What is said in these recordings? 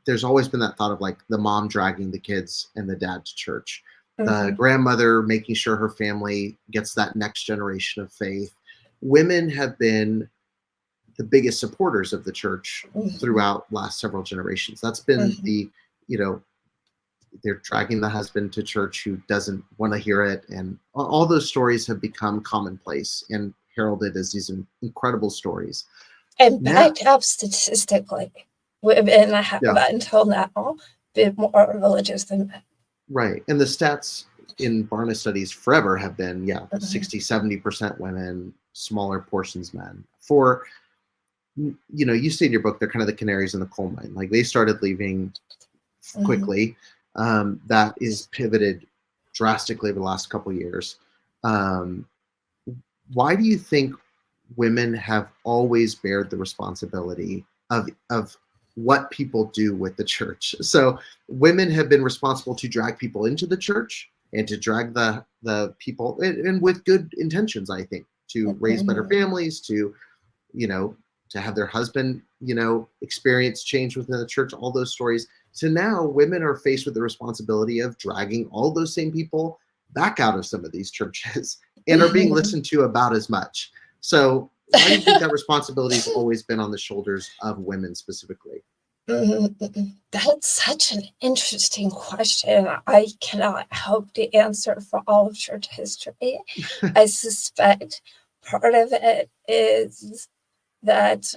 there's always been that thought of like the mom dragging the kids and the dad to church, the Mhm. grandmother making sure her family gets that next generation of faith. Women have been the biggest supporters of the church Mhm. throughout last several generations. That's been Mhm. the, you know, they're dragging the husband to church who doesn't want to hear it, and all those stories have become commonplace and heralded as these incredible stories. And Now, backed up statistically, women have yeah, until now been more religious than men. right. And the stats in Barna studies forever have been, yeah, Mhm. 60, 70% women, smaller portions men. For, you say in your book, they're kind of the canaries in the coal mine. Like they started leaving Mhm. quickly. That is pivoted drastically over the last couple of years. Um, why do you think women have always bared the responsibility of what people do with the church? So women have been responsible to drag people into the church and to drag the people, and with good intentions, I think, to raise better Mhm. families, you know, to have their husband, experience change within the church, all those stories. So now women are faced with the responsibility of dragging all those same people back out of some of these churches and are being Mhm. listened to about as much. So why do you think that responsibility has always been on the shoulders of women specifically? That's such an interesting question. I cannot hope to answer for all of church history. I suspect part of it is that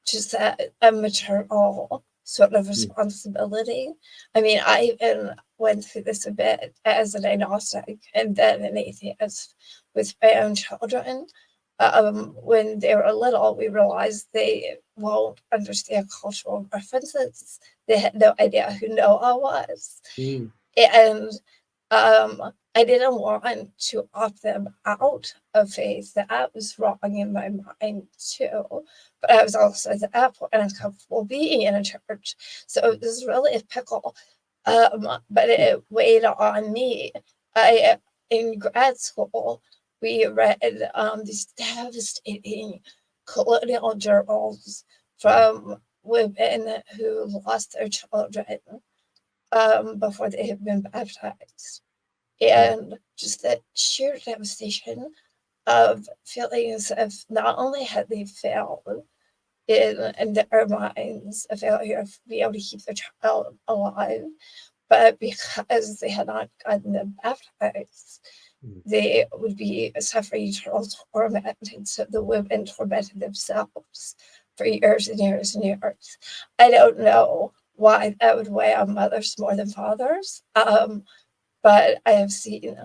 just a maternal sort of responsibility. I mean, I even went through this a bit as an agnostic and then an atheist with my own children. When they were little, we realized they won't understand cultural references. They had no idea who Noah was. Mm, And I didn't want to opt them out of faith. That was wrong in my mind too. But I was also at that point uncomfortable being in a church. So it was really a pickle. But it weighed on me. I in grad school we read these devastating colonial journals from women who lost their children before they had been baptized. mm, And just the sheer devastation of feeling as if not only had they failed in their minds, a failure to be able to keep their child alive, but because they had not gotten them baptized, mm, they would be suffering eternal torment. And so the women tormented themselves for years and years and years. I don't know why that would weigh on mothers more than fathers, but I have seen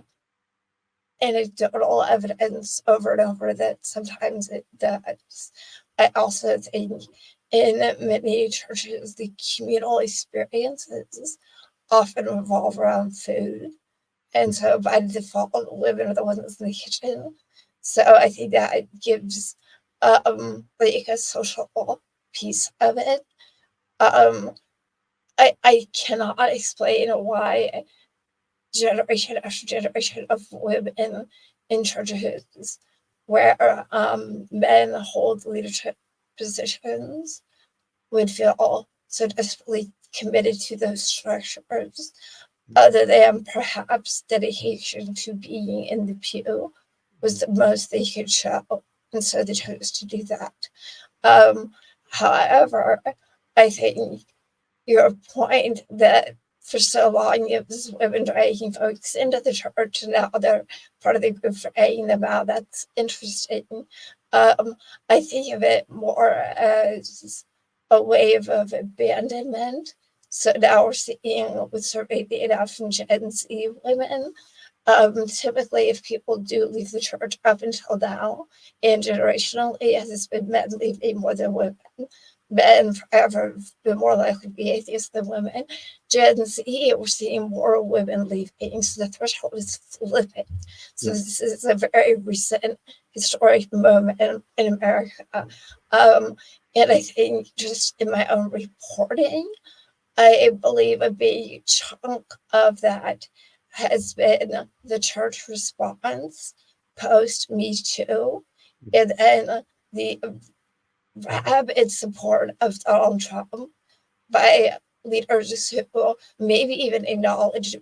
anecdotal evidence over and over that sometimes it does. I also think in many churches, the communal experiences often revolve around food. And so by default, women are the ones in the kitchen. So I think that gives like a social piece of it. Um, I cannot explain why generation after generation of women in churches where men hold leadership positions would feel so desperately committed to those structures, other than perhaps dedication to being in the pew was the most they could show, and so they chose to do that. Um, However, I think your point that for so long it was women dragging folks into the church and now they're part of the group dragging them out. That's interesting. Um, I think of it more as a wave of abandonment. So now we're seeing with survey data from Gen Z women. Typically, if people do leave the church up until now, and generationally, it has been men leaving more than women. Men forever have been more likely to be atheists than women. Gen Z, we're seeing more women leaving, so the threshold is flipping. So yeah. this is a very recent historic moment in America. Um, and I think just in my own reporting, I believe a big chunk of that has been the church response post Me Too, and then the rabid support of Donald Trump by leaders who maybe even acknowledge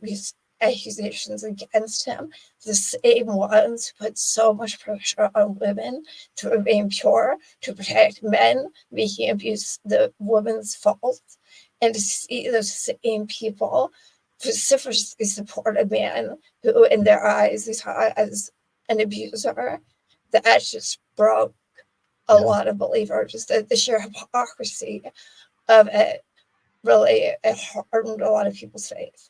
accusations against him, the same ones who put so much pressure on women to remain pure, to protect men making abuse the woman's fault, and to see those same people vociferously support a man who, in their eyes, is saw as an abuser. That just broke a Yeah. lot of believers. Just the sheer hypocrisy of it really, it hardened a lot of people's faith.